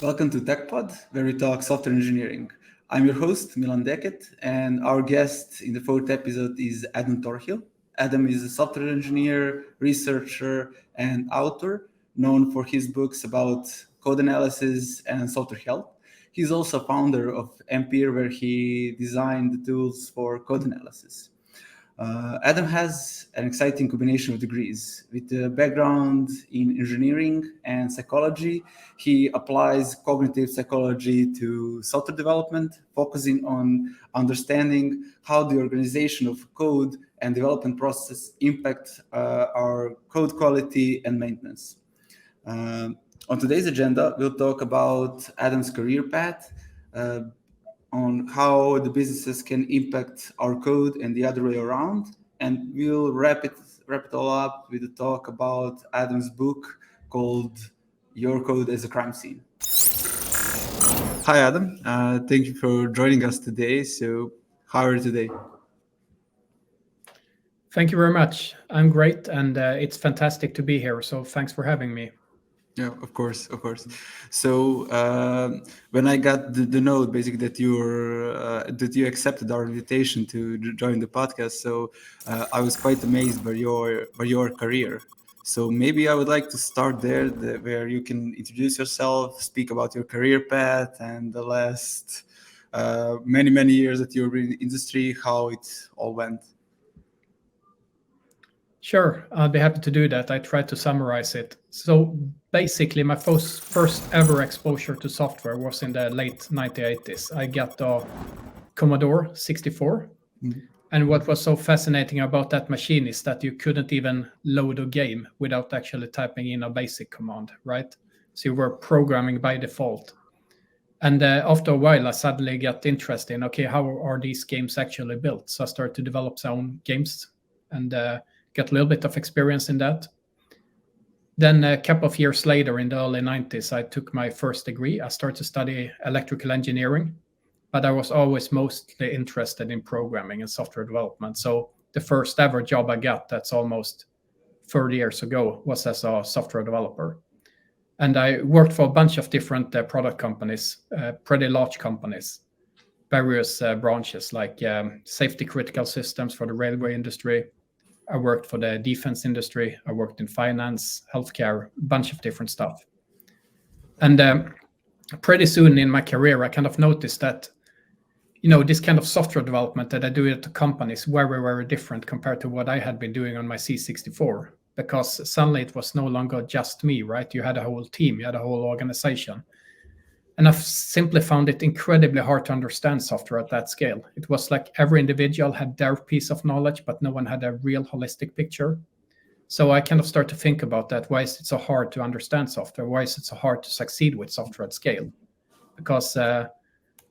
Welcome to TechPod, where we talk software engineering. I'm your host, Milan Deket, and our guest in the fourth episode is Adam Tornhill. Adam is a software engineer, researcher, and author known for his books about code analysis and software health. He's also founder of Ampere, where he designed the tools for code analysis. Adam has an exciting combination of degrees. With a background in engineering and psychology, he applies cognitive psychology to software development, focusing on understanding how the organization of code and development process impact our code quality and maintenance. On today's agenda, we'll talk about Adam's career path, uh, on how the businesses can impact our code and the other way around. And we'll wrap it all up with a talk about Adam's book called Your Code as a Crime Scene. Hi, Adam. Thank you for joining us today. So how are you today? Thank you very much. I'm great, and it's fantastic to be here. So thanks for having me. Yeah, of course. So when I got the note, basically that you accepted our invitation to join the podcast, so I was quite amazed by your career. So maybe I would like to start there, where you can introduce yourself, speak about your career path, and the last many years that you're in the industry, how it all went. Sure, I'll be happy to do that. I tried to summarize it. So basically, my first ever exposure to software was in the late 1980s. I got the Commodore 64. And what was so fascinating about that machine is that you couldn't even load a game without actually typing in a basic command, right? So you were programming by default. And after a while, I suddenly got interested in, okay, how are these games actually built? So I started to develop some games and get a little bit of experience in that. Then a couple of years later, in the early 90s, I took my first degree. I started to study electrical engineering, but I was always mostly interested in programming and software development. So the first ever job I got, that's almost 30 years ago, was as a software developer. And I worked for a bunch of different product companies, pretty large companies, various branches like safety critical systems for the railway industry. I worked for the defense industry. I worked in finance, healthcare, a bunch of different stuff. And pretty soon in my career, I kind of noticed that, this kind of software development that I do at the company is very different compared to what I had been doing on my C64, because suddenly it was no longer just me, right? You had a whole team, you had a whole organization. And I've simply found it incredibly hard to understand software at that scale. It was like every individual had their piece of knowledge, but no one had a real holistic picture. So I kind of start to think about that. Why is it so hard to understand software? Why is it so hard to succeed with software at scale? Because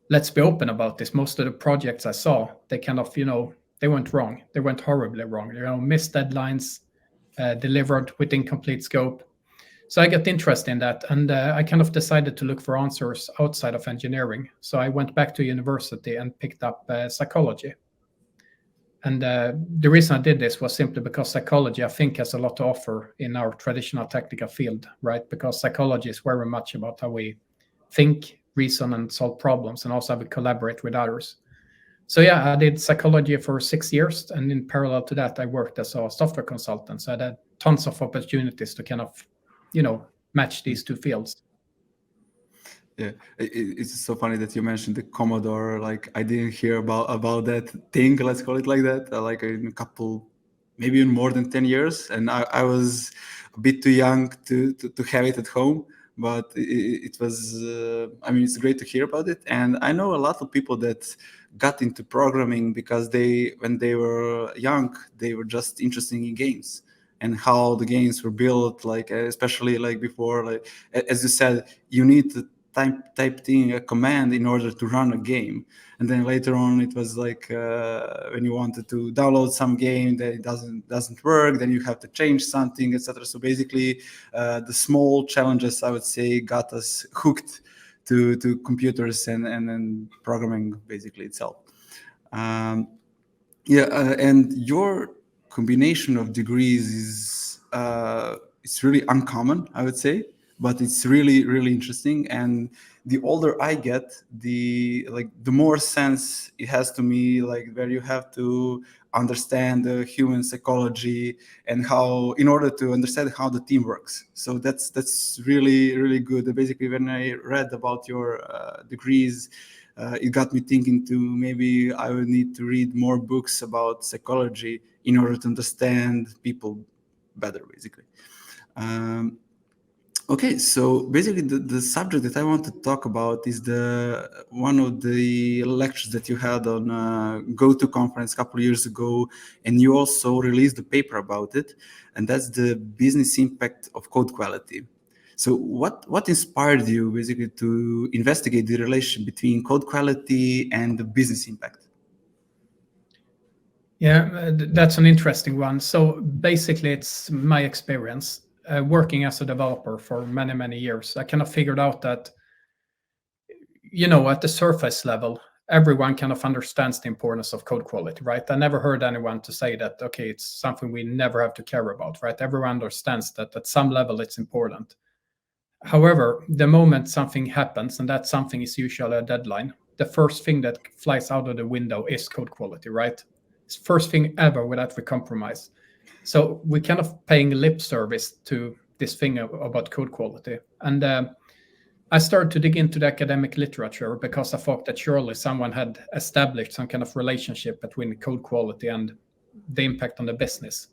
let's be open about this. Most of the projects I saw, they kind of, they went wrong. They went horribly wrong. Missed deadlines, delivered with incomplete scope. So I got interested in that, and I kind of decided to look for answers outside of engineering. So I went back to university and picked up psychology. And the reason I did this was simply because psychology, I think, has a lot to offer in our traditional technical field, right? Because psychology is very much about how we think, reason, and solve problems, and also how we collaborate with others. So yeah, I did psychology for 6 years, and in parallel to that, I worked as a software consultant. So I had tons of opportunities to kind of match these two fields. Yeah, it's so funny that you mentioned the Commodore. Like, I didn't hear about that thing, let's call it like that, like in a couple, maybe in more than 10 years. And I was a bit too young to have it at home, but it was, it's great to hear about it. And I know a lot of people that got into programming because when they were young, they were just interested in games and how the games were built, like especially like before, like as you said, you need to type in a command in order to run a game. And then later on, it was like when you wanted to download some game that doesn't work, then you have to change something, etc. So basically, the small challenges, I would say, got us hooked to computers and programming basically itself. And your combination of degrees is it's really uncommon, I would say. but it's really, really interesting. And the older I get, the more sense it has to me, like where you have to understand the human psychology and how, in order to understand how the team works. So that's really, really good. Basically, when I read about your degrees, it got me thinking to maybe I would need to read more books about psychology in order to understand people better, basically. Okay, so basically the subject that I want to talk about is one of the lectures that you had on GoTo conference a couple of years ago, and you also released a paper about it, and that's the business impact of code quality. So what inspired you basically to investigate the relation between code quality and the business impact? Yeah, that's an interesting one. So basically, it's my experience working as a developer for many, many years. I kind of figured out that, at the surface level, everyone kind of understands the importance of code quality, right? I never heard anyone to say that, okay, it's something we never have to care about, right? Everyone understands that at some level it's important. However, the moment something happens, and that something is usually a deadline, the first thing that flies out of the window is code quality, right? It's first thing ever without the compromise. So we're kind of paying lip service to this thing about code quality. And I started to dig into the academic literature because I thought that surely someone had established some kind of relationship between code quality and the impact on the business.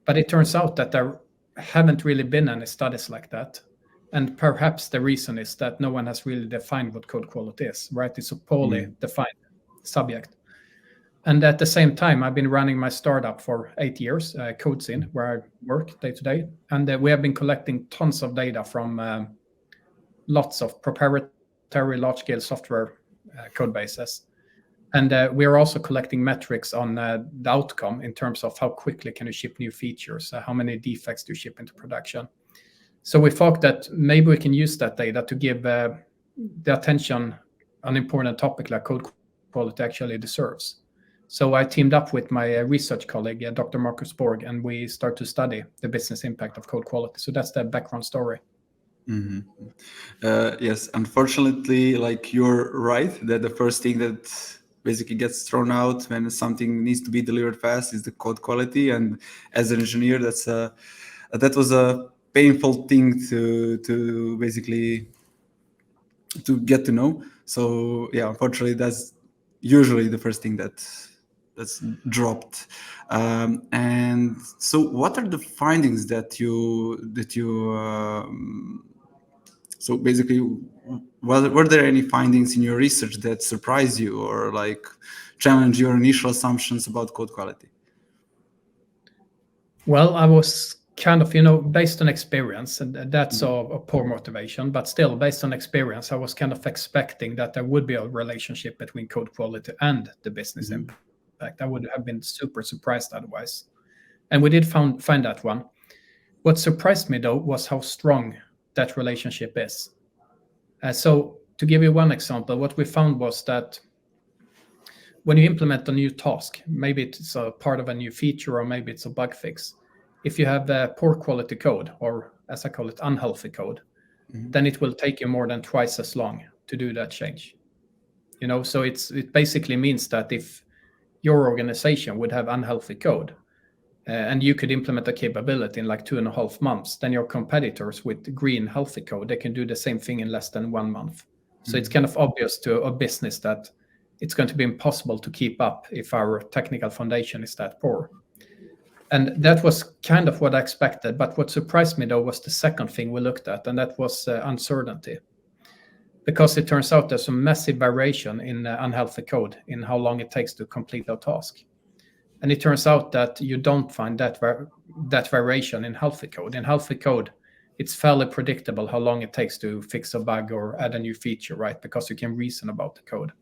But it turns out that there haven't really been any studies like that. And perhaps the reason is that no one has really defined what code quality is, right? It's a poorly defined subject. And at the same time, I've been running my startup for 8 years, CodeSyn, where I work day to day. And we have been collecting tons of data from lots of proprietary large-scale software code bases. And we are also collecting metrics on the outcome in terms of how quickly can you ship new features, how many defects do you ship into production. So we thought that maybe we can use that data to give the attention an important topic like code quality actually deserves. So I teamed up with my research colleague, Dr. Marcus Borg, and we start to study the business impact of code quality. So that's the background story. Mm-hmm. Yes, unfortunately, like you're right that the first thing that basically gets thrown out when something needs to be delivered fast is the code quality. And as an engineer, that was a painful thing to basically to get to know. So yeah, unfortunately, that's usually the first thing that's dropped. And so, what are the findings that you so basically, were there any findings in your research that surprised you or like challenge your initial assumptions about code quality? Well, I was kind of, based on experience, and that's a poor motivation, but still, based on experience, I was kind of expecting that there would be a relationship between code quality and the business impact. I would have been super surprised otherwise. And we did find that one. What surprised me, though, was how strong that relationship is. So to give you one example, what we found was that when you implement a new task, maybe it's a part of a new feature or maybe it's a bug fix, if you have poor quality code, or as I call it, unhealthy code, then it will take you more than twice as long to do that change. So it basically means that if your organization would have unhealthy code, and you could implement a capability in like 2.5 months, then your competitors with green healthy code, they can do the same thing in less than 1 month. So it's kind of obvious to a business that it's going to be impossible to keep up if our technical foundation is that poor. And that was kind of what I expected. But what surprised me, though, was the second thing we looked at, and that was uncertainty. Because it turns out there's a massive variation in unhealthy code in how long it takes to complete a task. And it turns out that you don't find that variation in healthy code. In healthy code, it's fairly predictable how long it takes to fix a bug or add a new feature, right? Because you can reason about the code.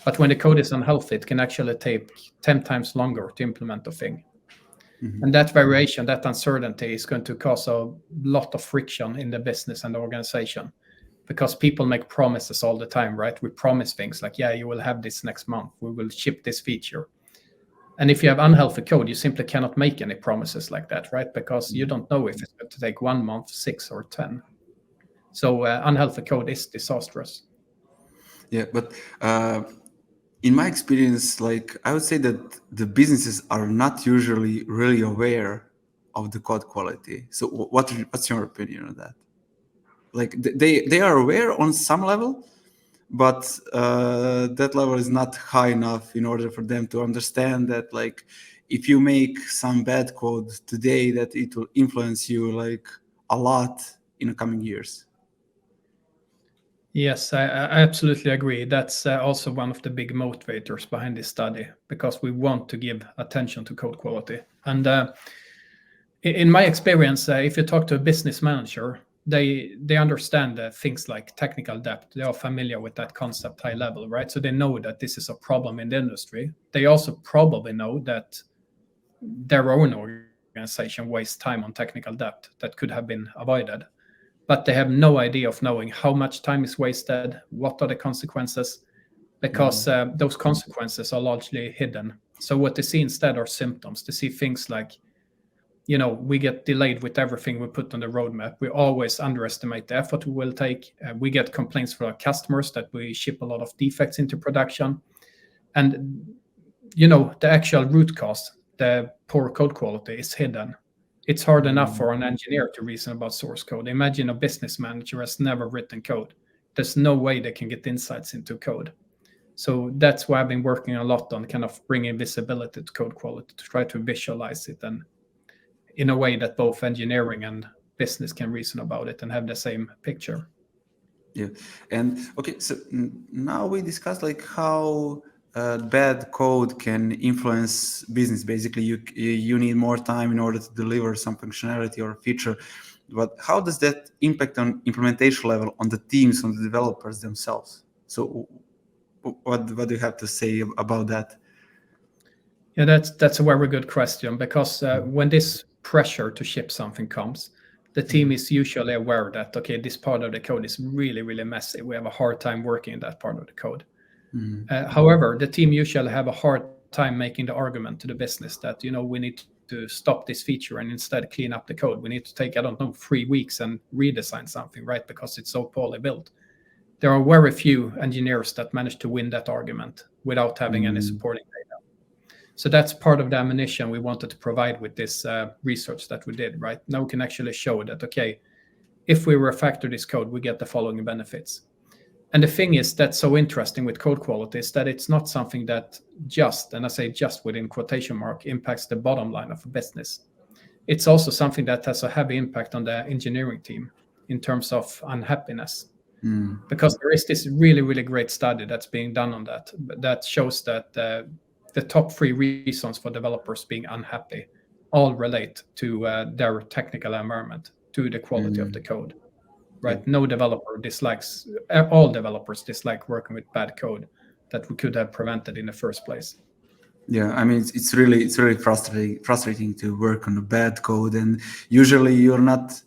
But when the code is unhealthy, it can actually take 10 times longer to implement a thing. And that variation, that uncertainty is going to cause a lot of friction in the business and the organization, because people make promises all the time, right? We promise things like, yeah, you will have this next month. We will ship this feature. And if you have unhealthy code, you simply cannot make any promises like that, right? Because you don't know if it's going to take 1 month, 6, or 10. So unhealthy code is disastrous. Yeah, but in my experience, like I would say that the businesses are not usually really aware of the code quality. So what's your opinion on that? Like they are aware on some level, but that level is not high enough in order for them to understand that, like, if you make some bad code today, that it will influence you like a lot in the coming years. Yes, I absolutely agree. That's also one of the big motivators behind this study, because we want to give attention to code quality. And in my experience, if you talk to a business manager, they understand things like technical debt. They are familiar with that concept high level, right? So they know that this is a problem in the industry. They also probably know that their own organization wastes time on technical debt that could have been avoided, but they have no idea of knowing how much time is wasted, what are the consequences, because those consequences are largely hidden. So what they see instead are symptoms. They see things like, we get delayed with everything we put on the roadmap. We always underestimate the effort we will take. We get complaints from our customers that we ship a lot of defects into production. And, the actual root cause, the poor code quality, is hidden. It's hard enough for an engineer to reason about source code. Imagine a business manager has never written code. There's no way they can get insights into code. So that's why I've been working a lot on kind of bringing visibility to code quality, to try to visualize it, and in a way that both engineering and business can reason about it and have the same picture. Yeah, and okay, so now we discussed like how bad code can influence business. Basically, you need more time in order to deliver some functionality or feature. But how does that impact on implementation level, on the teams, on the developers themselves? So, what do you have to say about that? Yeah, that's a very good question, because when this pressure to ship something comes, the team is usually aware that, okay, this part of the code is really, really messy. We have a hard time working in that part of the code. However, the team usually have a hard time making the argument to the business that, we need to stop this feature and instead clean up the code. We need to take, I don't know, 3 weeks and redesign something, right? Because it's so poorly built. There are very few engineers that manage to win that argument without having any supporting data. So that's part of the ammunition we wanted to provide with this research that we did, right? Now we can actually show that, okay, if we refactor this code, we get the following benefits. And the thing is that's so interesting with code quality is that it's not something that just, and I say just within quotation mark, impacts the bottom line of a business. It's also something that has a heavy impact on the engineering team in terms of unhappiness. Because there is this really, really great study that's being done on that shows that the top 3 reasons for developers being unhappy all relate to their technical environment, to the quality of the code. Right? Yeah. No developer dislikes, all developers dislike working with bad code that we could have prevented in the first place. Yeah, I mean, it's really frustrating to work on a bad code, and usually you're not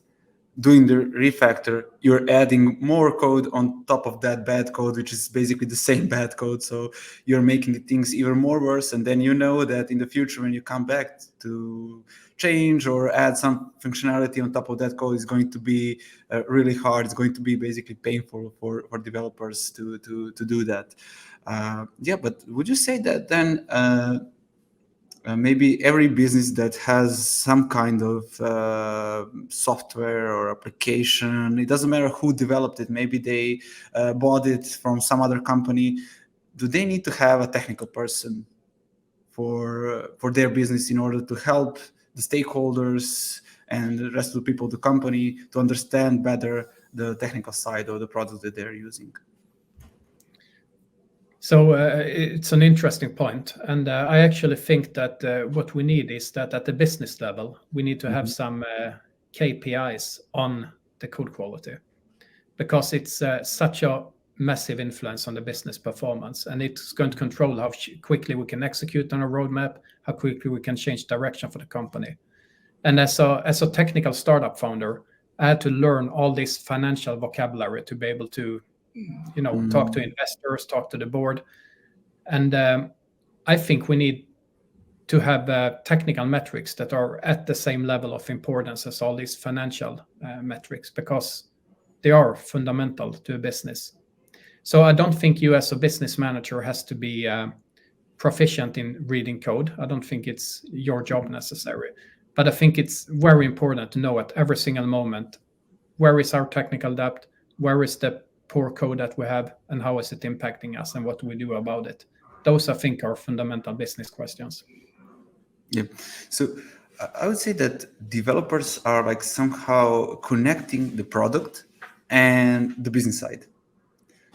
doing the refactor, you're adding more code on top of that bad code, which is basically the same bad code. So you're making things even more worse. And then that in the future, when you come back to change or add some functionality on top of that code, is going to be really hard. It's going to be basically painful for developers to do that. Yeah, but would you say that then maybe every business that has some kind of software or application, it doesn't matter who developed it, maybe they bought it from some other company, do they need to have a technical person for their business in order to help the stakeholders and the rest of the people of the company to understand better the technical side of the product that they're using? So it's an interesting point. And I actually think that what we need is that at the business level, we need to have some KPIs on the code quality, because it's such a massive influence on the business performance. And it's going to control how quickly we can execute on a roadmap, how quickly we can change direction for the company. And as a technical startup founder, I had to learn all this financial vocabulary to be able to talk to investors, talk to the board. And I think we need to have technical metrics that are at the same level of importance as all these financial metrics, because they are fundamental to a business. So I don't think you as a business manager has to be proficient in reading code. I don't think it's your job necessary. But I think it's very important to know at every single moment, where is our technical debt? Where is the poor code that we have? And how is it impacting us? And what do we do about it? Those, I think, are fundamental business questions. Yeah. So I would say that developers are like somehow connecting the product and the business side.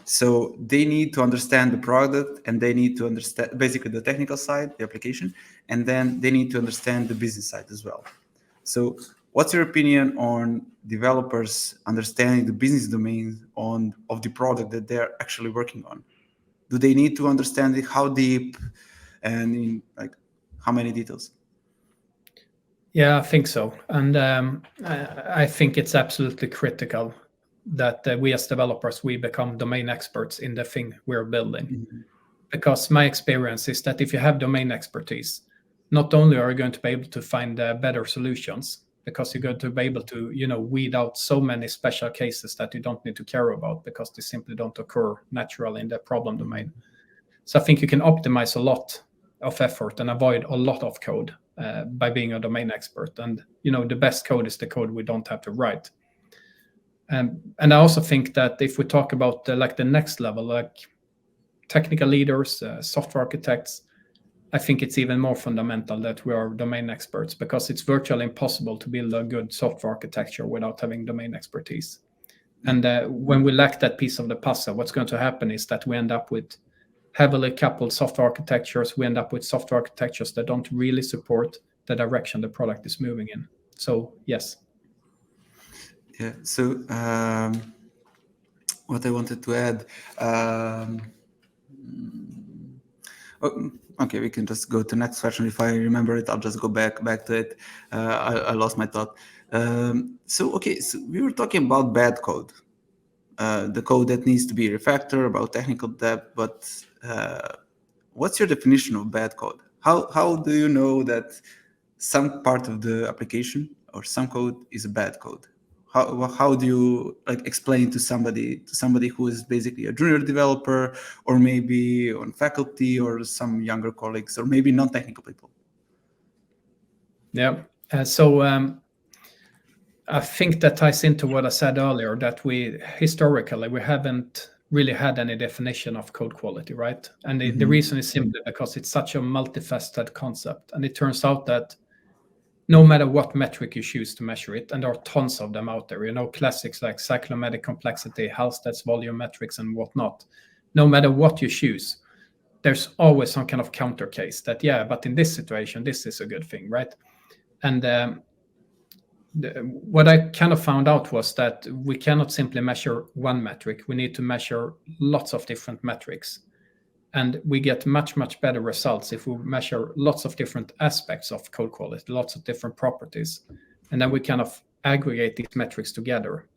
So they need to understand the product, and they need to understand basically the technical side, the application, and then they need to understand the business side as well. So what's your opinion on developers understanding the business domain of the product that they're actually working on? Do they need to understand it, how deep, and in like how many details? Yeah, I think so. And I think it's absolutely critical that we as developers, we become domain experts in the thing we're building. Mm-hmm. Because my experience is that if you have domain expertise, not only are you going to be able to find better solutions, because you're going to be able to, weed out so many special cases that you don't need to care about because they simply don't occur naturally in the problem domain. So I think you can optimize a lot of effort and avoid a lot of code by being a domain expert. And, the best code is the code we don't have to write. And I also think that if we talk about the next level, like technical leaders, software architects, I think it's even more fundamental that we are domain experts, because it's virtually impossible to build a good software architecture without having domain expertise. And when we lack that piece of the puzzle, what's going to happen is that we end up with heavily coupled software architectures. We end up with software architectures that don't really support the direction the product is moving in. So, yes. Yeah. So what I wanted to add. Okay, we can just go to the next question. If I remember it, I'll just go back to it. I lost my thought. So we were talking about bad code, the code that needs to be refactored, about technical debt. But what's your definition of bad code? How do you know that some part of the application or some code is a bad code? How do you explain to somebody who is basically a junior developer, or maybe on faculty, or some younger colleagues, or maybe non-technical people? Yeah. So I think that ties into what I said earlier, that we historically haven't really had any definition of code quality, right? And the reason is simply because it's such a multifaceted concept, and it turns out that no matter what metric you choose to measure it, and there are tons of them out there, classics like cyclomatic complexity, Halstead's volume metrics, and whatnot. No matter what you choose, there's always some kind of counter case that, yeah, but in this situation, this is a good thing, right? And what I kind of found out was that we cannot simply measure one metric. We need to measure lots of different metrics. And we get much, much better results if we measure lots of different aspects of code quality, lots of different properties. And then we kind of aggregate these metrics together.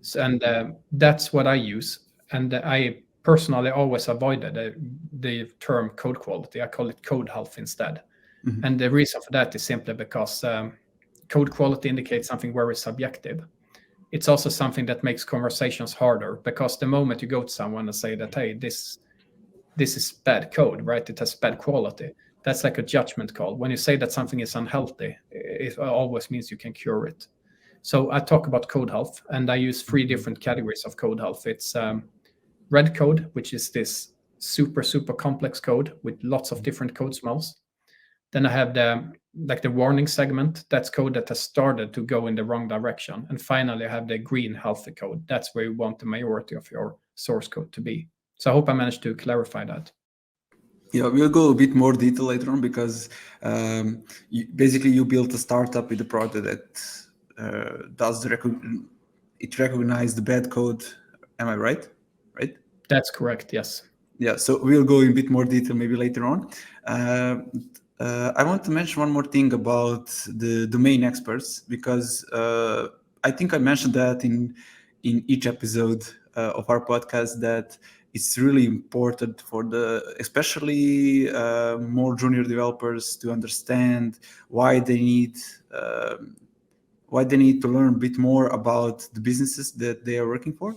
So, and that's what I use. And I personally always avoided the term code quality. I call it code health instead. And the reason for that is simply because code quality indicates something very subjective. It's also something that makes conversations harder, because the moment you go to someone and say that, hey, this is bad code, right? It has bad quality. That's like a judgment call. When you say that something is unhealthy, it always means you can cure it. So I talk about code health, and I use 3 different categories of code health. It's red code, which is this super, super complex code with lots of different code smells. Then I have the warning segment. That's code that has started to go in the wrong direction. And finally, I have the green healthy code. That's where you want the majority of your source code to be. So I hope I managed to clarify that. Yeah, we'll go a bit more detail later on, because you built a startup with a product that it recognizes the bad code. Am I right? Right? That's correct. Yes. Yeah. So we'll go in a bit more detail maybe later on. I want to mention one more thing about the domain experts, because I think I mentioned that in each episode of our podcast, that it's really important for especially more junior developers to understand why they need they need to learn a bit more about the businesses that they are working for,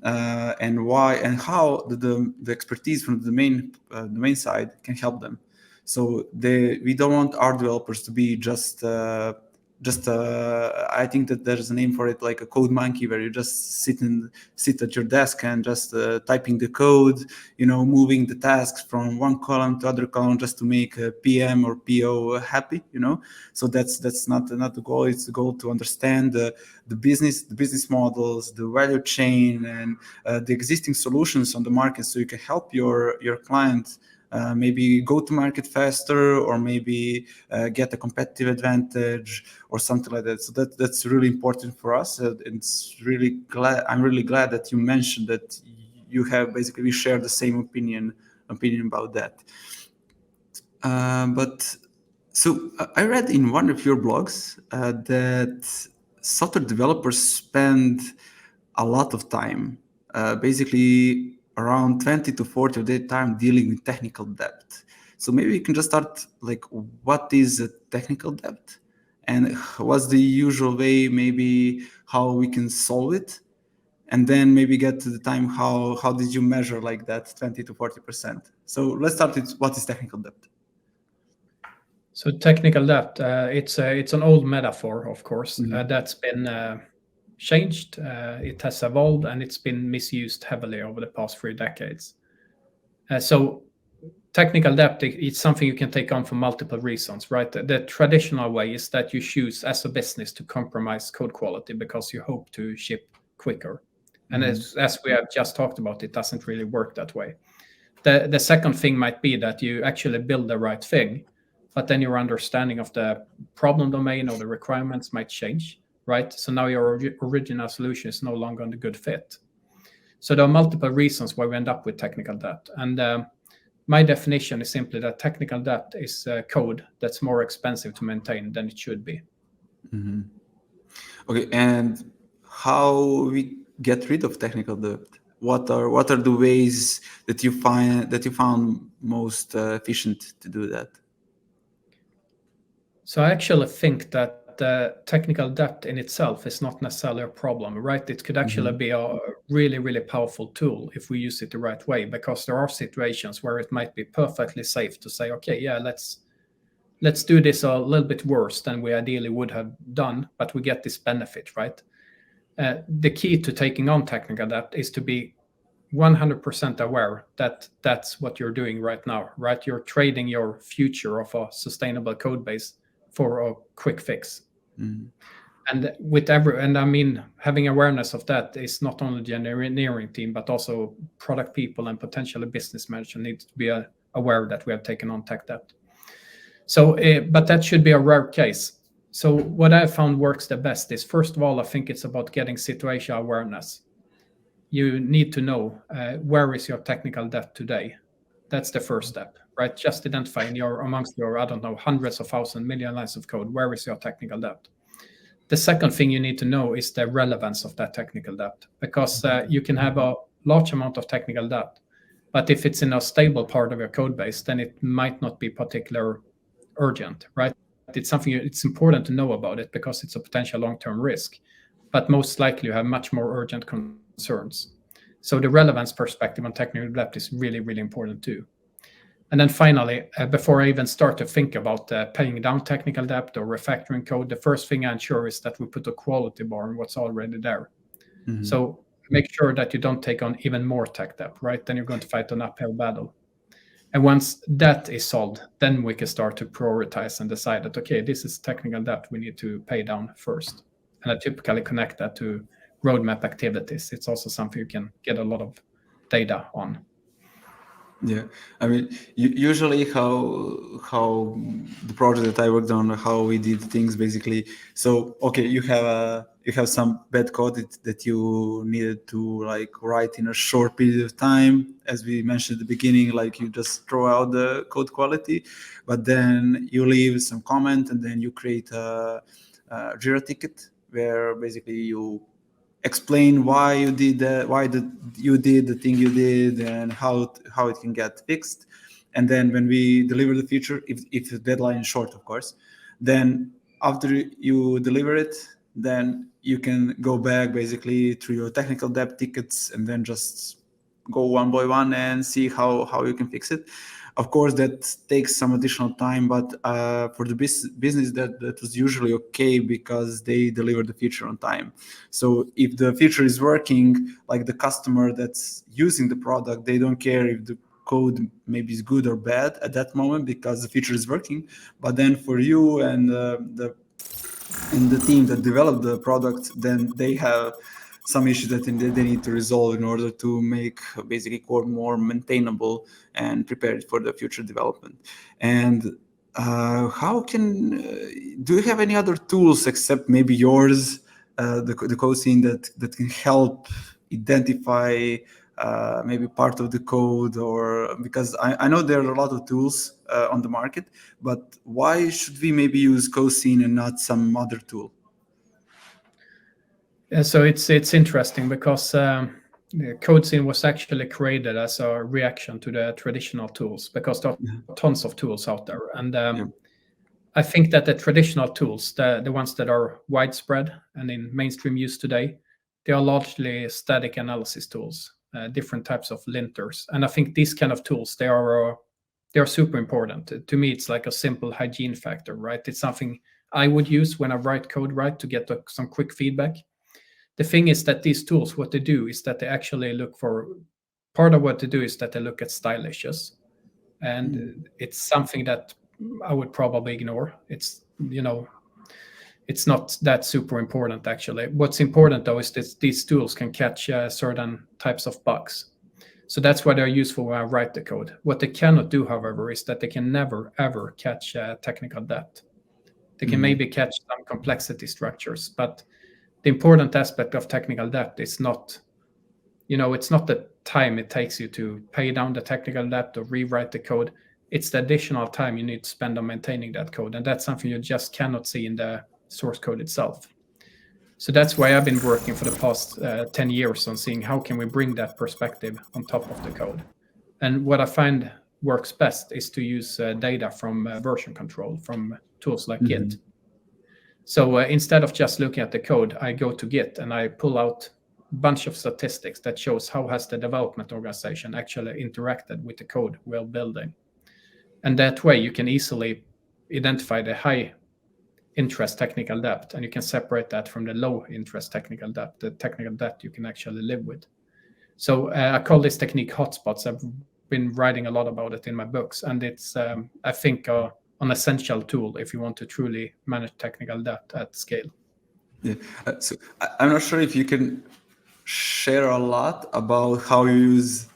and why and how the expertise from the domain side can help them. So we don't want our developers to be just I think that there's a name for it, like a code monkey, where you just sit at your desk and just typing the code, moving the tasks from one column to other column just to make a PM or PO happy, So that's not the goal. It's the goal to understand the business models, the value chain, and the existing solutions on the market, so you can help your client maybe go to market faster, or maybe get a competitive advantage or something like that. So that's really important for us. I'm really glad that you mentioned that we share the same opinion about that. But so I read in one of your blogs that software developers spend a lot of time, basically around 20 to 40 of their time, dealing with technical debt. So maybe you can just start, like, what is a technical debt, and what's the usual way, maybe how we can solve it, and then maybe get to the time how did you measure like that 20 to 40%. So let's start with what is technical debt. So technical debt, it's an old metaphor, of course, that's been changed. It has evolved, and it's been misused heavily over the past 3 decades. So technical debt, it's something you can take on for multiple reasons, right? The traditional way is that you choose as a business to compromise code quality because you hope to ship quicker. And as we have just talked about, it doesn't really work that way. The second thing might be that you actually build the right thing, but then your understanding of the problem domain or the requirements might change, right? So now your original solution is no longer a good fit. So there are multiple reasons why we end up with technical debt. And my definition is simply that technical debt is code that's more expensive to maintain than it should be. Okay, and how we get rid of technical debt? What are the ways that you found most efficient to do that? So I actually think that the technical debt in itself is not necessarily a problem, right? It could actually be a really, really powerful tool if we use it the right way, because there are situations where it might be perfectly safe to say, okay, yeah, let's do this a little bit worse than we ideally would have done, but we get this benefit, right? The key to taking on technical debt is to be 100% aware that that's what you're doing right now, right? You're trading your future of a sustainable code base for a quick fix. And I mean, having awareness of that is not only the engineering team, but also product people and potentially business managers need to be aware that we have taken on tech debt. So, but that should be a rare case. So what I found works the best is, first of all, I think it's about getting situation awareness. You need to know where is your technical debt today. That's the first step, right? Just identifying amongst your, I don't know, hundreds of thousands, million lines of code, where is your technical debt? The second thing you need to know is the relevance of that technical debt, because you can have a large amount of technical debt, but if it's in a stable part of your code base, then it might not be particularly urgent, right? It's important to know about it because it's a potential long-term risk, but most likely you have much more urgent concerns. So the relevance perspective on technical debt is really, really important too. And then finally, before I even start to think about paying down technical debt or refactoring code, the first thing I ensure is that we put a quality bar on what's already there. So make sure that you don't take on even more tech debt, right? Then you're going to fight an uphill battle. And once that is solved, then we can start to prioritize and decide that, okay, this is technical debt we need to pay down first. And I typically connect that to roadmap activities. It's also something you can get a lot of data on. Yeah, I mean, usually how the project that I worked on, how we did things basically. So okay, you have some bad code that you needed to like write in a short period of time, as we mentioned at the beginning. Like you just throw out the code quality, but then you leave some comment, and then you create a Jira ticket where basically you explain why you did that, you did the thing you did, and how it can get fixed. And then when we deliver the feature, if the deadline is short, of course, then after you deliver it, then you can go back basically through your technical debt tickets and then just go one by one and see how you can fix it. Of course, that takes some additional time, but for the business, that was usually okay because they deliver the feature on time. So if the feature is working, like the customer that's using the product, they don't care if the code maybe is good or bad at that moment because the feature is working. But then for you and the team that developed the product, then they have some issues that they need to resolve in order to make basically code more maintainable and prepare it for the future development. And how can do you have any other tools except maybe yours, the code scene that can help identify maybe part of the code? Or because I know there are a lot of tools on the market, but why should we maybe use code scene and not some other tool? So it's interesting because CodeScene was actually created as a reaction to the traditional tools because there are tons of tools out there. And I think that the traditional tools, the ones that are widespread and in mainstream use today, they are largely static analysis tools, different types of linters. And I think these kind of tools, they are super important. To me, it's like a simple hygiene factor, right? It's something I would use when I write code, right, to get some quick feedback. The thing is that these tools, what they do is that they actually look for, part of what they do is that they look at style issues. And it's something that I would probably ignore. It's, it's not that super important actually. What's important though is that these tools can catch certain types of bugs. So that's why they're useful when I write the code. What they cannot do, however, is that they can never, ever catch technical debt. They can maybe catch some complexity structures, but the important aspect of technical debt is not, it's not the time it takes you to pay down the technical debt or rewrite the code. It's the additional time you need to spend on maintaining that code. And that's something you just cannot see in the source code itself. So that's why I've been working for the past 10 years on seeing how can we bring that perspective on top of the code. And what I find works best is to use data from version control from tools like Git. So instead of just looking at the code, I go to Git and I pull out a bunch of statistics that shows how has the development organization actually interacted with the code we're building. And that way you can easily identify the high interest technical debt, and you can separate that from the low interest technical debt, the technical debt you can actually live with. So I call this technique hotspots. I've been writing a lot about it in my books, and it's, I think, an essential tool if you want to truly manage technical debt at scale. Yeah. So I'm not sure if you can share a lot about how you use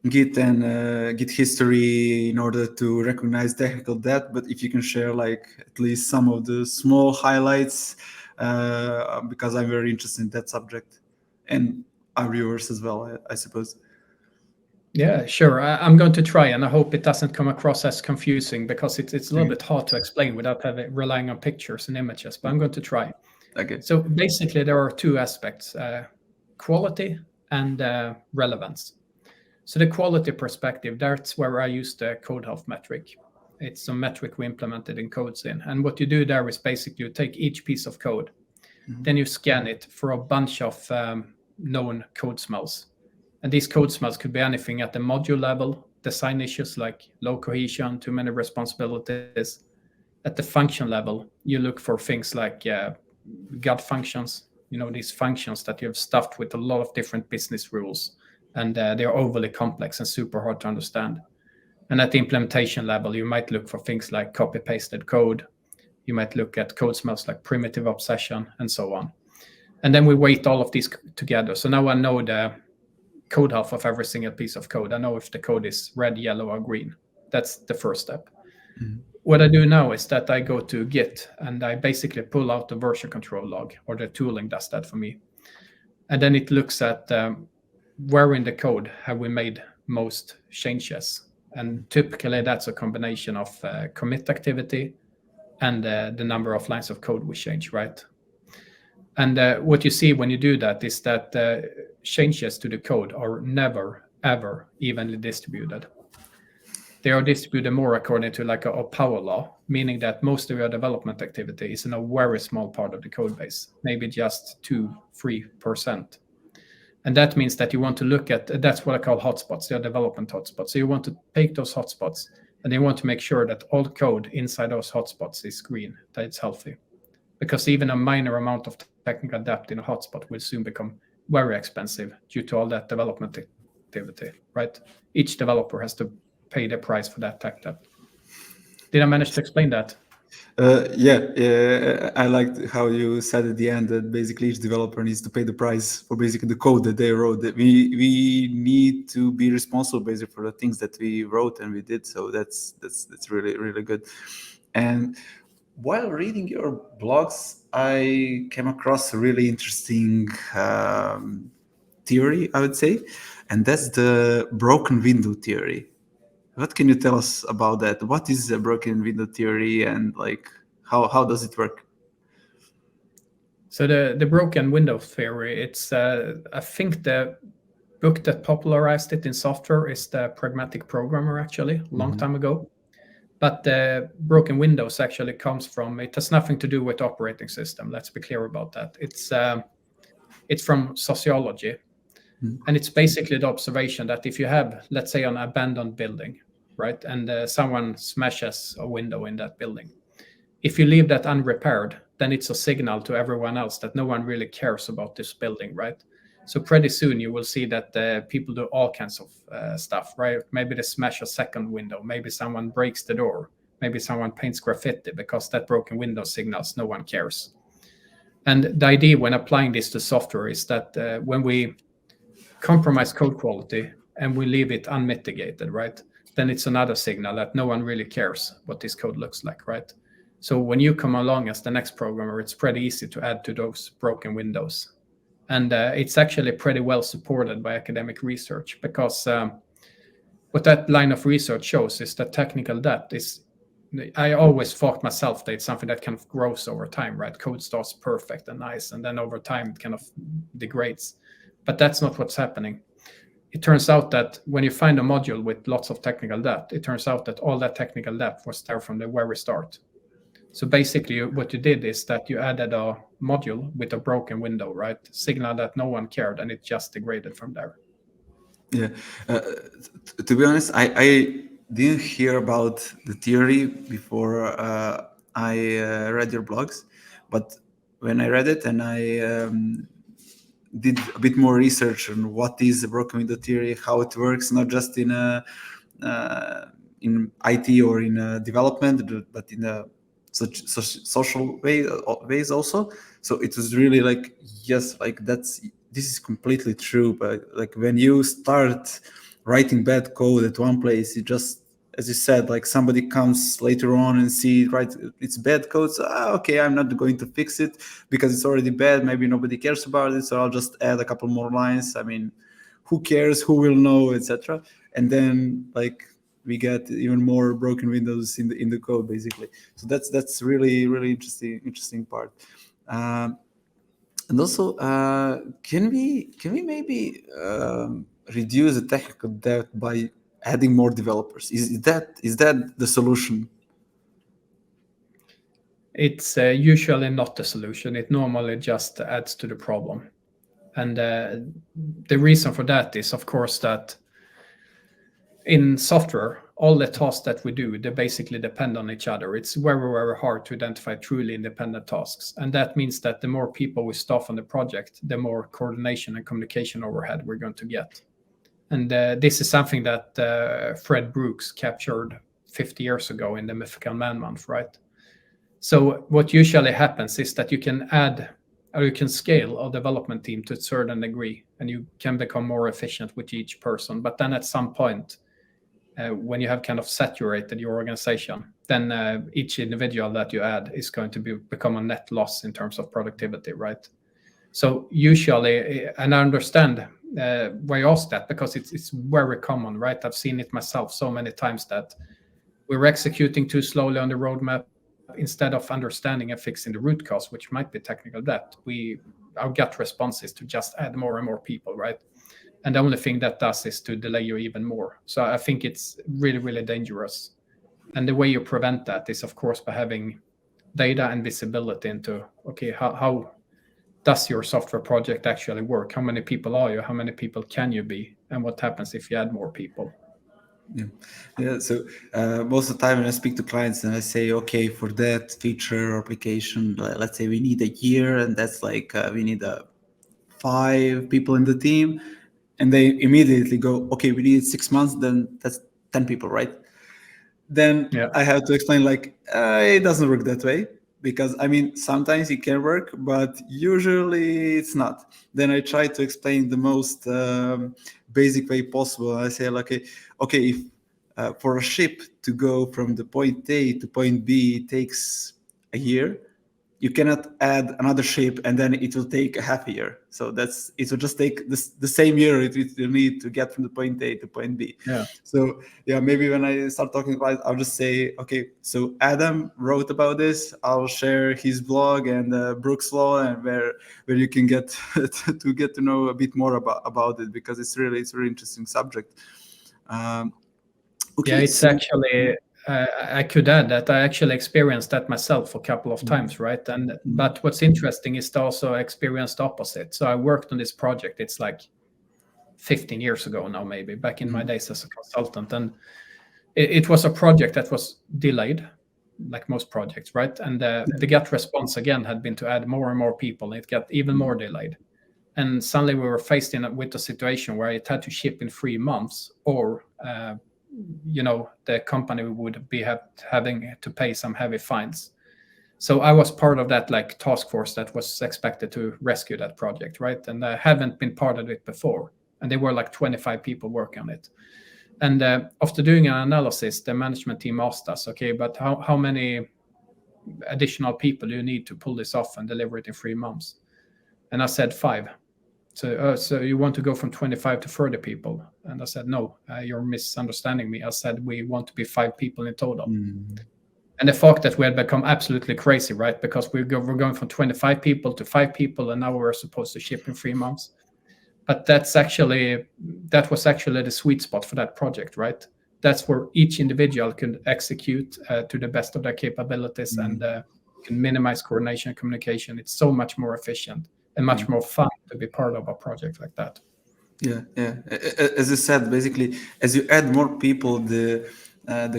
Git and Git history in order to recognize technical debt, but if you can share like at least some of the small highlights, because I'm very interested in that subject, and our viewers as well, I suppose. Yeah, sure. I'm going to try, and I hope it doesn't come across as confusing because it's a little bit hard to explain without relying on pictures and images, but I'm going to try. Okay. So basically, there are two aspects, quality and relevance. So the quality perspective, that's where I use the code health metric. It's a metric we implemented in CodeScene. And what you do there is basically you take each piece of code, then you scan it for a bunch of known code smells. And these code smells could be anything at the module level, design issues like low cohesion, too many responsibilities. At the function level, you look for things like gut functions, these functions that you have stuffed with a lot of different business rules, and they're overly complex and super hard to understand. And at the implementation level, you might look for things like copy-pasted code. You might look at code smells like primitive obsession, and so on. And then we weight all of these together. So now I know the code health of every single piece of code. I know if the code is red, yellow, or green. That's the first step. What I do now is that I go to Git and I basically pull out the version control log, or the tooling does that for me. And then it looks at where in the code have we made most changes. And typically that's a combination of commit activity and the number of lines of code we change, right? And what you see when you do that is that changes to the code are never, ever evenly distributed. They are distributed more according to like a power law. meaning that most of your development activity is in a very small part of the code base, maybe just 2-3%. And that means that you want to look at, that's what I call hotspots, your development hotspots. So you want to take those hotspots and you want to make sure that all code inside those hotspots is green, that it's healthy. Because even a minor amount of technical debt in a hotspot will soon become very expensive due to all that development activity, right? Each developer has to pay the price for that tech debt. Did I manage to explain that? Yeah, I liked how you said at the end that basically each developer needs to pay the price for basically the code that they wrote. That we need to be responsible basically for the things that we wrote and we did. So that's really good. And while reading your blogs, I came across a really interesting theory, I would say, and that's the broken window theory. What can you tell us about that? What is the broken window theory, and like how does it work? So the broken window theory, it's I think the book that popularized it in software is the Pragmatic Programmer, actually, a long time ago. But the broken windows actually comes from, it has nothing to do with operating system. Let's be clear about that. It's from sociology. And it's basically the observation that if you have, let's say, an abandoned building, right, and someone smashes a window in that building, if you leave that unrepaired, then it's a signal to everyone else that no one really cares about this building, right? So pretty soon you will see that people do all kinds of stuff, right? Maybe they smash a second window, maybe someone breaks the door, maybe someone paints graffiti, because that broken window signals no one cares. And the idea when applying this to software is that when we compromise code quality and we leave it unmitigated, right, then it's another signal that no one really cares what this code looks like, right? So when you come along as the next programmer, it's pretty easy to add to those broken windows. And it's actually pretty well supported by academic research, because what that line of research shows is that technical debt is, I always thought myself that it's something that kind of grows over time, right? Code starts perfect and nice, and then over time it kind of degrades. But that's not what's happening. It turns out that when you find a module with lots of technical debt, it turns out that all that technical debt was there from the very start. So basically what you did is that you added a module with a broken window, right? Signal that no one cared, and it just degraded from there. Yeah. To be honest, I didn't hear about the theory before I read your blogs, but when I read it and I did a bit more research on what is the broken window theory, how it works, not just in IT or in development, but in such social ways also. So it was really like, yes, like this is completely true. But like when you start writing bad code at one place, it just, as you said, like somebody comes later on and see, right, it's bad code. So, okay, I'm not going to fix it because it's already bad. Maybe nobody cares about it. So I'll just add a couple more lines. I mean, who cares? Who will know, etc. And then like we get even more broken windows in the code, basically. So that's really interesting part. And also, can we maybe reduce the technical debt by adding more developers? Is that the solution? It's usually not the solution. It normally just adds to the problem. And the reason for that is, of course, that in software, all the tasks that we do, they basically depend on each other. It's very hard to identify truly independent tasks. And that means that the more people we staff on the project, the more coordination and communication overhead we're going to get. And this is something that Fred Brooks captured 50 years ago in the Mythical Man Month, right? So what usually happens is that you can add, or you can scale a development team to a certain degree, and you can become more efficient with each person. But then at some point, when you have kind of saturated your organization, then each individual that you add is going to become a net loss in terms of productivity, right? So usually, and I understand why you ask that, because it's very common, right? I've seen it myself so many times that we're executing too slowly on the roadmap. Instead of understanding and fixing the root cause, which might be technical debt, our gut response is to just add more and more people, right? And the only thing that does is to delay you even more. So I think it's really dangerous. And the way you prevent that is, of course, by having data and visibility into, okay, how does your software project actually work? How many people are you? How many people can you be? And what happens if you add more people? Yeah. So most of the time when I speak to clients and I say, okay, for that feature or application, let's say we need a year, and that's like we need 5 people in the team, and they immediately go, okay, we need 6 months, then that's 10 people, right? Then Yeah. I have to explain like it doesn't work that way, because I mean sometimes it can work, but usually it's not. Then I try to explain the most basic way possible. I say like, okay, if for a ship to go from the point A to point B it takes a year, you cannot add another ship and then it will take a half a year. So it will just take the same year it will need to get from the point A to point B. Yeah. So yeah, maybe when I start talking about it, I'll just say, okay, so Adam wrote about this. I'll share his blog and Brooks Law, and where you can get to get to know a bit more about it, because it's really interesting subject. Okay, Yeah, it's actually, I could add that I actually experienced that myself a couple of times, right? But what's interesting is to also experience the opposite. So I worked on this project, it's like 15 years ago now, maybe, back in my days as a consultant. And it was a project that was delayed, like most projects, right? And the gut response again had been to add more and more people. It got even more delayed. And suddenly we were faced with a situation where it had to ship in 3 months, or the company would be having to pay some heavy fines. So I was part of that like task force that was expected to rescue that project, right? And I haven't been part of it before. And there were like 25 people working on it. And after doing an analysis, the management team asked us, okay, but how many additional people do you need to pull this off and deliver it in 3 months? And I said 5. So you want to go from 25 to 30 people? And I said, no, you're misunderstanding me. I said, we want to be 5 people in total. And the fact that we had become absolutely crazy, right? Because we're going from 25 people to 5 people, and now we're supposed to ship in 3 months. But that was actually the sweet spot for that project, right? That's where each individual can execute to the best of their capabilities and can minimize coordination and communication. It's so much more efficient and much more fun to be part of a project like that. Yeah. As you said, basically, as you add more people, the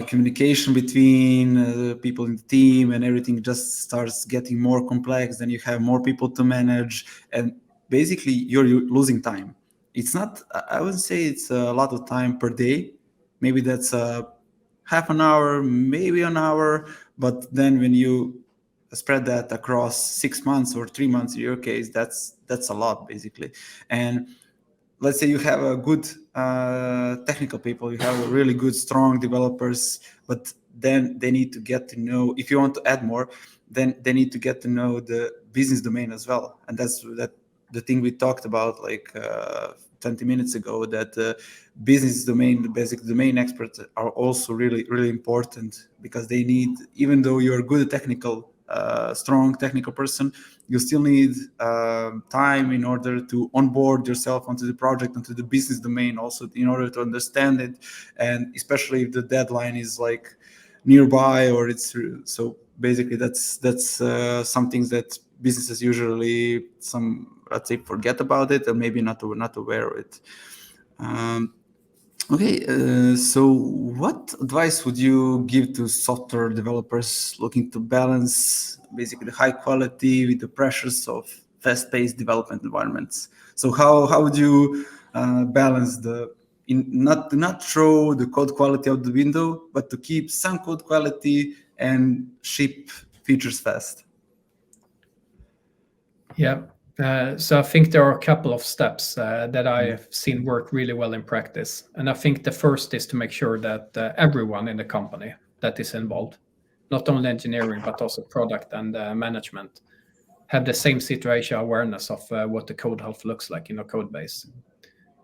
communication between the people in the team and everything just starts getting more complex. Then you have more people to manage, and basically you're losing time. It's not, I would say it's a lot of time per day. Maybe that's half an hour, maybe an hour. But then when you spread that across 6 months or 3 months in your case, that's a lot basically. And let's say you have a good technical people, you have a really good strong developers, but then they need to get to know, if you want to add more, then they need to get to know the business domain as well. And that's the thing we talked about like 20 minutes ago, that business domain, the basic domain experts are also really important, because they need, even though you're good at technical, strong technical person, you still need time in order to onboard yourself onto the project, onto the business domain, also in order to understand it, and especially if the deadline is like nearby, or it's so basically that's some things that businesses usually let's say forget about it, or maybe not aware of it. Okay, so what advice would you give to software developers looking to balance basically the high quality with the pressures of fast-paced development environments? So how would you balance not throw the code quality out the window, but to keep some code quality and ship features fast? Yeah. So I think there are a couple of steps that I've seen work really well in practice. And I think the first is to make sure that everyone in the company that is involved, not only engineering, but also product and management, have the same situation awareness of what the code health looks like in a code base.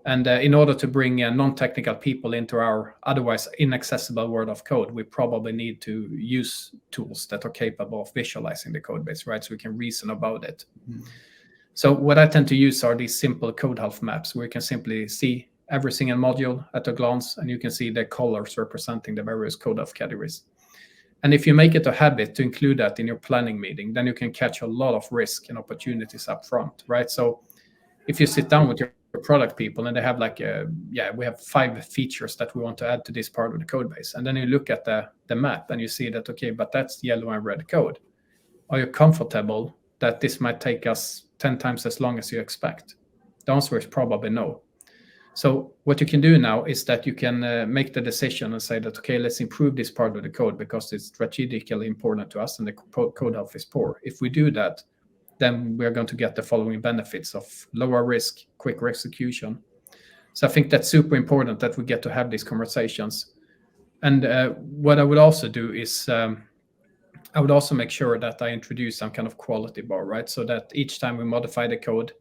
And in order to bring non-technical people into our otherwise inaccessible world of code, we probably need to use tools that are capable of visualizing the code base, right? So we can reason about it. So what I tend to use are these simple code health maps, where you can simply see every single module at a glance, and you can see the colors representing the various code health categories. And if you make it a habit to include that in your planning meeting, then you can catch a lot of risk and opportunities up front, right? So if you sit down with your product people and they have like, we have 5 features that we want to add to this part of the code base. And then you look at the map and you see that, okay, but that's yellow and red code. Are you comfortable that this might take us 10 times as long as you expect? The answer is probably no. So what you can do now is that you can make the decision and say that, okay, let's improve this part of the code because it's strategically important to us and the code health is poor. If we do that, then we're going to get the following benefits of lower risk, quicker execution. So I think that's super important that we get to have these conversations. And what I would also do is I would also make sure that I introduce some kind of quality bar, right? So that each time we modify the code,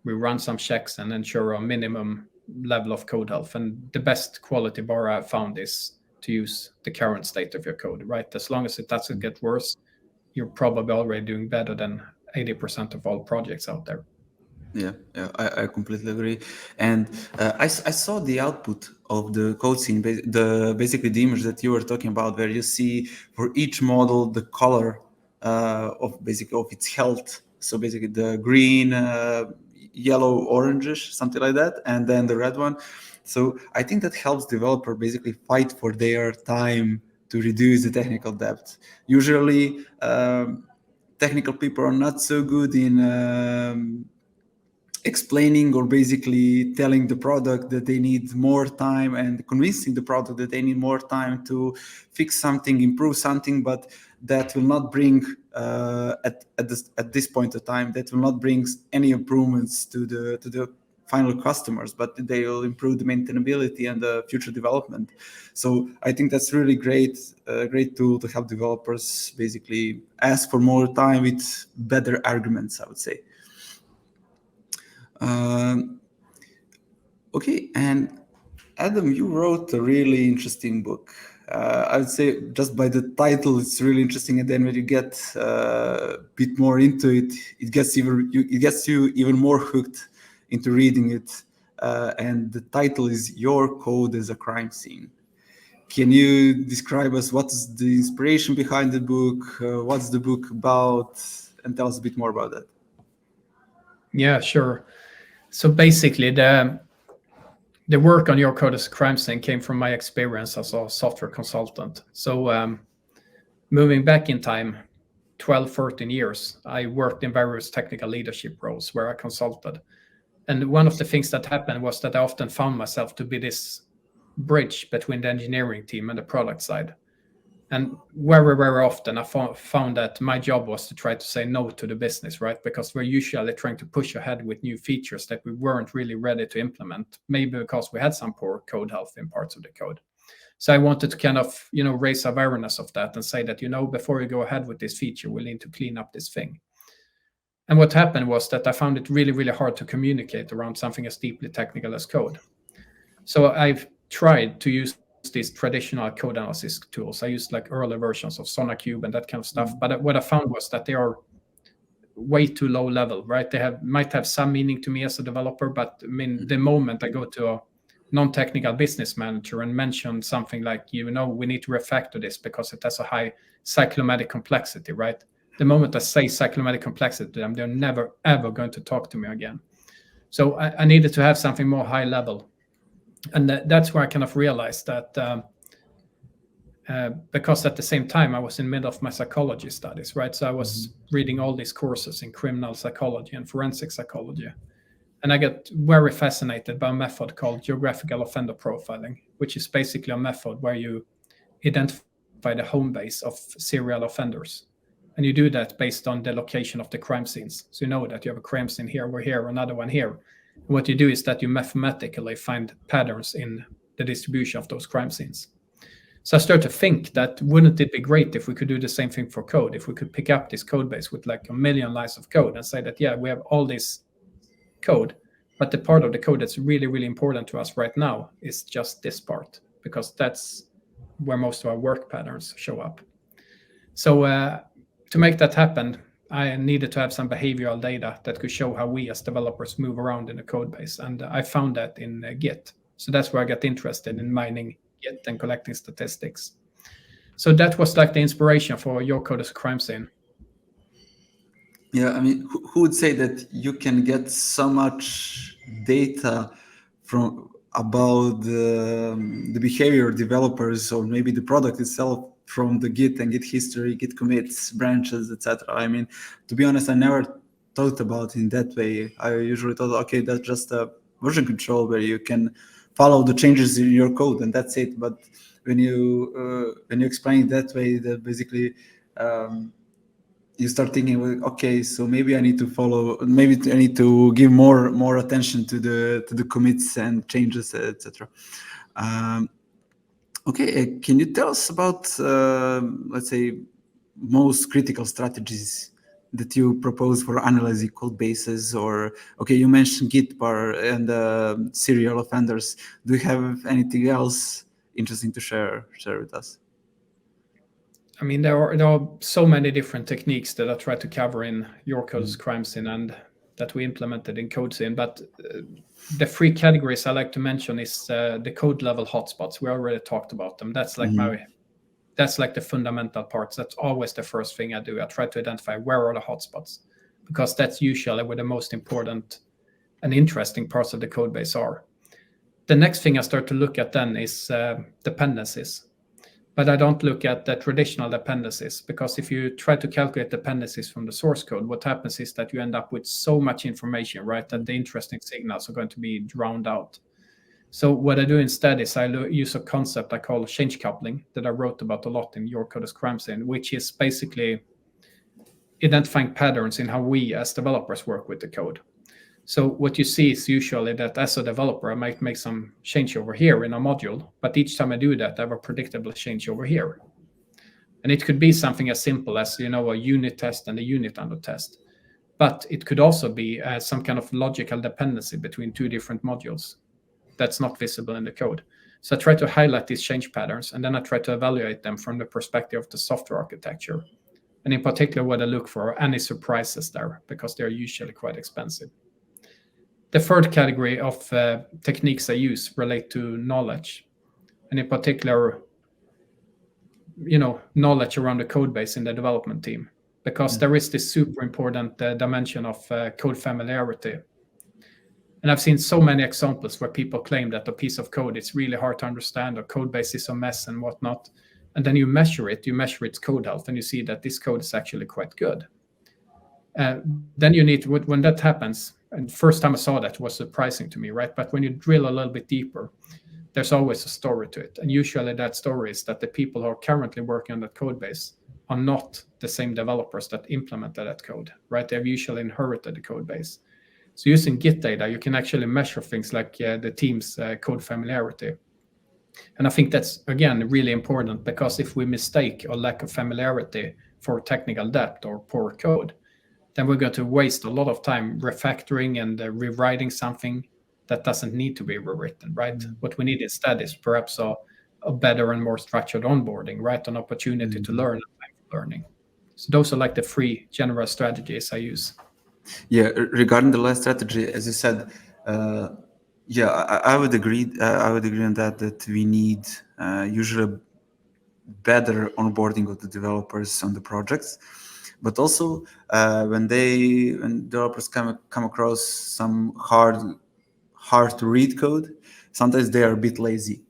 we run some checks and ensure a minimum level of code health. And the best quality bar I've found is to use the current state of your code, right? As long as it doesn't get worse, you're probably already doing better than 80% of all projects out there. Yeah, I completely agree. And I saw the output of the code scene, basically the image that you were talking about, where you see for each model the color of its health. So basically the green, yellow, orangish, something like that, and then the red one. So I think that helps developer basically fight for their time to reduce the technical debt. Usually, technical people are not so good in explaining or basically telling the product that they need more time and convincing the product that they need more time to fix something, improve something, but that will not bring at this point of time, that will not bring any improvements to the final customers, but they will improve the maintainability and the future development. So I think that's really great tool to help developers basically ask for more time with better arguments, I would say. Okay, and Adam, you wrote a really interesting book. I would say just by the title, it's really interesting, and then when you get a bit more into it, it gets you even more hooked into reading it. And the title is "Your Code as a Crime Scene." Can you describe us what's the inspiration behind the book? What's the book about? And tell us a bit more about that. Yeah, sure. So basically, the work on Your Code as a Crime Scene came from my experience as a software consultant. So moving back in time, 12, 13 years, I worked in various technical leadership roles where I consulted. And one of the things that happened was that I often found myself to be this bridge between the engineering team and the product side. And very, very often I found that my job was to try to say no to the business, right? Because we're usually trying to push ahead with new features that we weren't really ready to implement, maybe because we had some poor code health in parts of the code. So I wanted to kind of, raise awareness of that and say that, before you go ahead with this feature, we need to clean up this thing. And what happened was that I found it really, really hard to communicate around something as deeply technical as code. So I've tried to use these traditional code analysis tools. I used like early versions of SonarQube and that kind of stuff. But what I found was that they are way too low level, right? They might have some meaning to me as a developer, but I mean, the moment I go to a non-technical business manager and mention something like, we need to refactor this because it has a high cyclomatic complexity, right? The moment I say cyclomatic complexity to them, they're never, ever going to talk to me again. So I needed to have something more high level. And that's where I kind of realized that because at the same time I was in the middle of my psychology studies, right? So I was reading all these courses in criminal psychology and forensic psychology. And I got very fascinated by a method called geographical offender profiling, which is basically a method where you identify the home base of serial offenders. And you do that based on the location of the crime scenes. So you know that you have a crime scene here, another one here. And what you do is that you mathematically find patterns in the distribution of those crime scenes. So I started to think that wouldn't it be great if we could do the same thing for code, if we could pick up this code base with like 1 million lines of code and say that, we have all this code, but the part of the code that's really, really important to us right now is just this part, because that's where most of our work patterns show up. So to make that happen, I needed to have some behavioral data that could show how we as developers move around in the code base. And I found that in Git. So that's where I got interested in mining Git and collecting statistics. So that was like the inspiration for Your Code as a Crime Scene. Yeah, I mean, who would say that you can get so much data from about the behavior of developers or maybe the product itself from the Git and Git history, Git commits, branches, etc. I mean, to be honest, I never thought about it in that way. I usually thought, okay, that's just a version control where you can follow the changes in your code and that's it. But when you explain it that way, that basically you start thinking, well, okay, so maybe I need to follow, maybe I need to give more attention to the commits and changes, etc. Okay, can you tell us about, let's say, most critical strategies that you propose for analyzing code bases? Or, okay, you mentioned Git bar and serial offenders. Do you have anything else interesting to share with us? I mean, there are so many different techniques that I try to cover in Your Code as a Crime Scene and that we implemented in CodeScene. But the three categories I like to mention is the code level hotspots. We already talked about them. That's like that's like the fundamental parts. That's always the first thing I do. I try to identify where are the hotspots, because that's usually where the most important and interesting parts of the code base are. The next thing I start to look at then is dependencies. But I don't look at the traditional dependencies, because if you try to calculate dependencies from the source code, what happens is that you end up with so much information, right, that the interesting signals are going to be drowned out. So what I do instead is I use a concept I call change coupling that I wrote about a lot in Your Code as Crime Scene, which is basically identifying patterns in how we as developers work with the code. So what you see is usually that as a developer, I might make some change over here in a module, but each time I do that, I have a predictable change over here. And it could be something as simple as, a unit test and a unit under test. But it could also be some kind of logical dependency between two different modules that's not visible in the code. So I try to highlight these change patterns, and then I try to evaluate them from the perspective of the software architecture. And in particular, what I look for are any surprises there, because they're usually quite expensive. The third category of techniques I use relate to knowledge, and in particular, knowledge around the code base in the development team, because there is this super important dimension of code familiarity. And I've seen so many examples where people claim that a piece of code is really hard to understand, or code base is a mess and whatnot. And then you measure its code health, and you see that this code is actually quite good. Then you need, when that happens, and first time I saw that was surprising to me, right? But when you drill a little bit deeper, there's always a story to it. And usually that story is that the people who are currently working on that code base are not the same developers that implemented that code, right? They've usually inherited the code base. So using Git data, you can actually measure things like the team's code familiarity. And I think that's, again, really important, because if we mistake a lack of familiarity for technical debt or poor code, then we're going to waste a lot of time refactoring and rewriting something that doesn't need to be rewritten, right? What we need instead is perhaps a better and more structured onboarding, right? An opportunity to learn and time for learning. So those are like the three general strategies I use. Yeah, regarding the last strategy, as you said, I would agree. I would agree on that we need usually better onboarding of the developers on the projects, but also when developers come across some hard to read code, sometimes they are a bit lazy.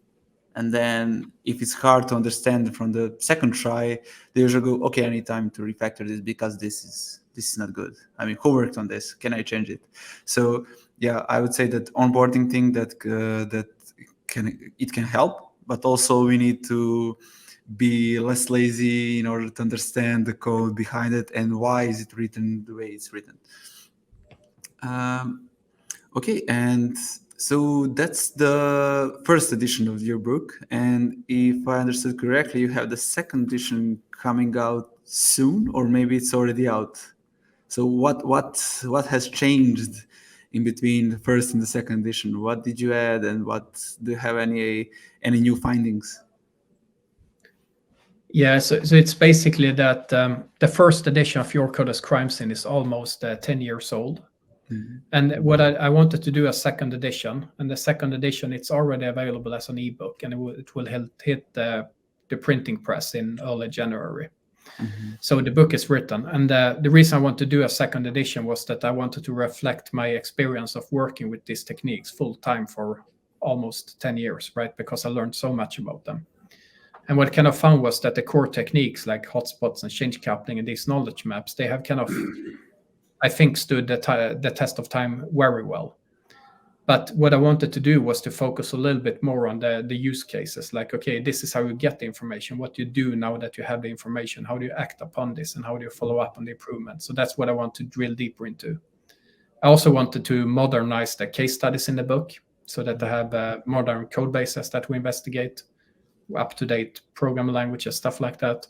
And then if it's hard to understand from the second try, they usually go, okay, I need time to refactor this because this is not good. I mean, who worked on this? Can I change it? So yeah, I would say that onboarding thing that can help, but also we need to be less lazy in order to understand the code behind it and why is it written the way it's written. Okay, and so that's the first edition of your book, and if I understood correctly, you have the second edition coming out soon, or maybe it's already out. So what has changed in between the first and the second edition? What did you add, and do you have any new findings? Yeah, so it's basically that the first edition of Your Code as Crime Scene is almost 10 years old. Mm-hmm. And what I wanted to do a second edition, and the second edition, it's already available as an ebook, and it will hit the printing press in early January. So the book is written, and the reason I want to do a second edition was that I wanted to reflect my experience of working with these techniques full time for almost 10 years, right? Because I learned so much about them. And what I kind of found was that the core techniques like hotspots and change coupling and these knowledge maps, they have kind of, I think, stood the test of time very well. But what I wanted to do was to focus a little bit more on the use cases. Like, okay, this is how you get the information. What do you do now that you have the information? How do you act upon this? And how do you follow up on the improvement? So that's what I want to drill deeper into. I also wanted to modernize the case studies in the book so that I have modern code bases that we investigate, up-to-date programming languages, stuff like that.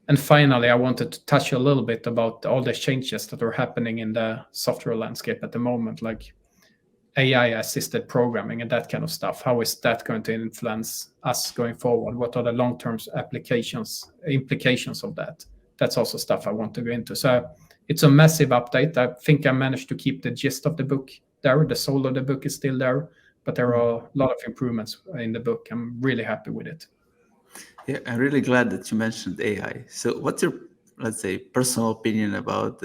And finally, I wanted to touch a little bit about all the changes that are happening in the software landscape at the moment, like AI-assisted programming and that kind of stuff. How is that going to influence us going forward? What are the long-term implications of that? That's also stuff I want to go into. So it's a massive update. I think I managed to keep the gist of the book there. The soul of the book is still there, but there are a lot of improvements in the book. I'm really happy with it. Yeah, I'm really glad that you mentioned AI. So what's your, let's say, personal opinion about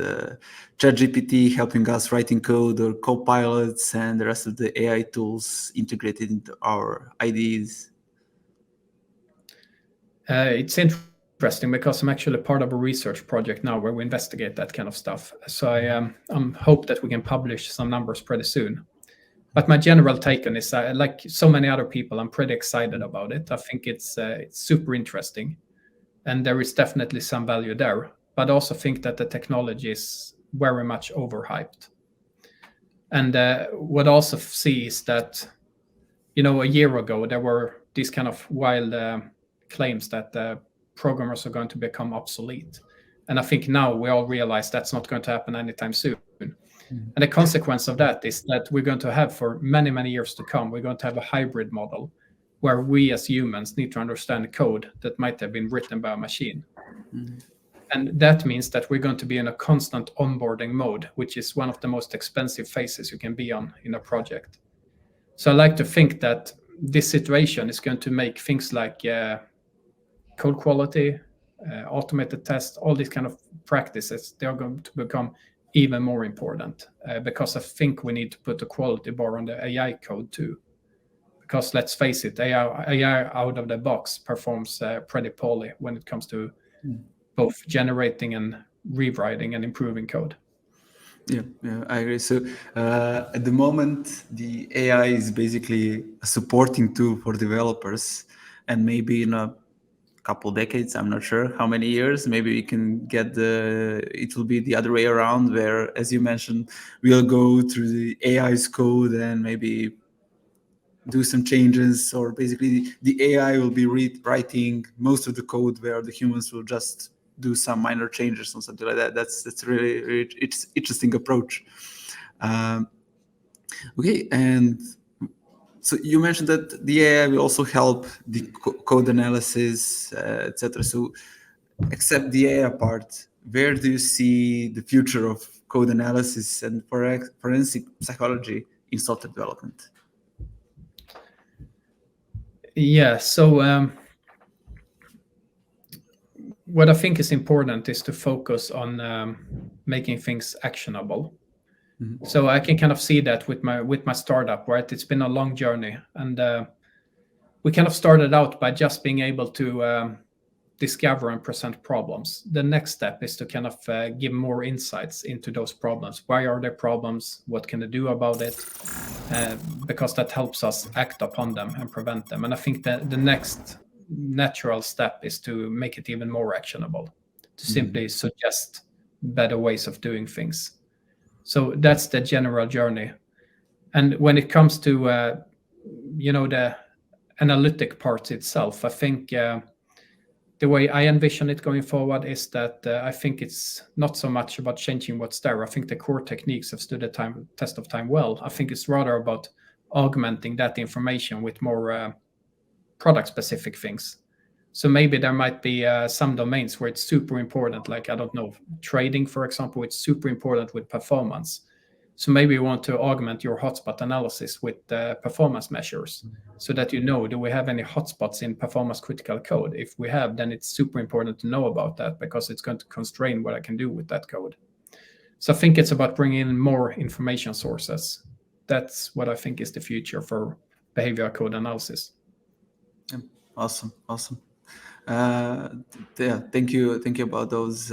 ChatGPT helping us writing code, or copilots and the rest of the AI tools integrated into our IDEs? It's interesting because I'm actually part of a research project now where we investigate that kind of stuff. So I hope that we can publish some numbers pretty soon. But my general take on this, like so many other people, I'm pretty excited about it. I think it's super interesting. And there is definitely some value there. But I also think that the technology is very much overhyped. And what I also see is that, a year ago, there were these kind of wild claims that programmers are going to become obsolete. And I think now we all realize that's not going to happen anytime soon. And the consequence of that is that we're going to have, for many, many years to come, we're going to have a hybrid model where we as humans need to understand code that might have been written by a machine. And that means that we're going to be in a constant onboarding mode, which is one of the most expensive phases you can be on in a project. So I like to think that this situation is going to make things like code quality, automated tests, all these kind of practices, they're going to become even more important because I think we need to put a quality bar on the AI code too. Because let's face it, AI out of the box performs pretty poorly when it comes to both generating and rewriting and improving code. Yeah, I agree. So at the moment, the AI is basically a supporting tool for developers, and maybe in a couple decades, I'm not sure how many years, maybe we can get it will be the other way around, where, as you mentioned, we'll go through the AI's code and maybe do some changes, or basically the AI will be rewriting most of the code, where the humans will just do some minor changes or something like that. That's really, really interesting approach. Okay, and so you mentioned that the AI will also help the code analysis, etc. So, except the AI part, where do you see the future of code analysis and forensic psychology in software development? Yeah, so what I think is important is to focus on making things actionable. So I can kind of see that with my startup, right? It's been a long journey, and we kind of started out by just being able to discover and present problems. The next step is to kind of give more insights into those problems. Why are there problems? What can they do about it? Because that helps us act upon them and prevent them. And I think that the next natural step is to make it even more actionable, to simply suggest better ways of doing things. So that's the general journey. And when it comes to the analytic part itself, I think the way I envision it going forward is that I think it's not so much about changing what's there. I think the core techniques have stood the test of time well. I think it's rather about augmenting that information with more product-specific things. So maybe there might be some domains where it's super important, like, I don't know, trading, for example, it's super important with performance. So maybe you want to augment your hotspot analysis with performance measures so that you know, do we have any hotspots in performance critical code? If we have, then it's super important to know about that because it's going to constrain what I can do with that code. So I think it's about bringing in more information sources. That's what I think is the future for behavioral code analysis. Awesome. Yeah, thank you about those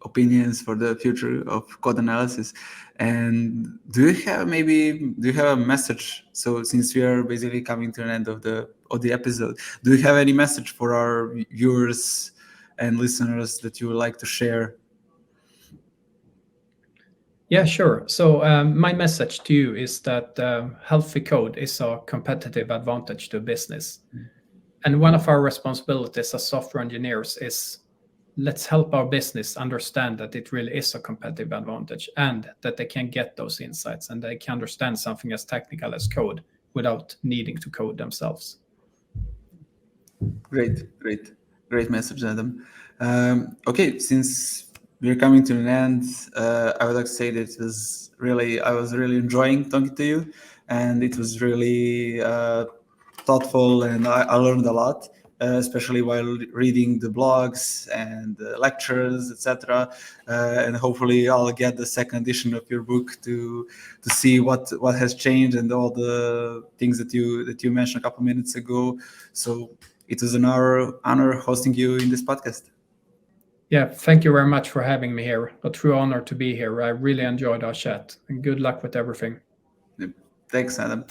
opinions for the future of code analysis. And do you have a message? So since we are basically coming to an end of the episode, do you have any message for our viewers and listeners that you would like to share? Yeah, sure. So my message to you is that healthy code is a competitive advantage to business. And one of our responsibilities as software engineers is let's help our business understand that it really is a competitive advantage and that they can get those insights and they can understand something as technical as code without needing to code themselves. Great message, Adam. Okay, since we're coming to an end, I would like to say that I was really enjoying talking to you, and it was really thoughtful, and I learned a lot, especially while reading the blogs and the lectures, etc. And hopefully, I'll get the second edition of your book to see what has changed and all the things that you mentioned a couple minutes ago. So it was an honor hosting you in this podcast. Yeah, thank you very much for having me here. A true honor to be here. I really enjoyed our chat, and good luck with everything. Thanks, Adam.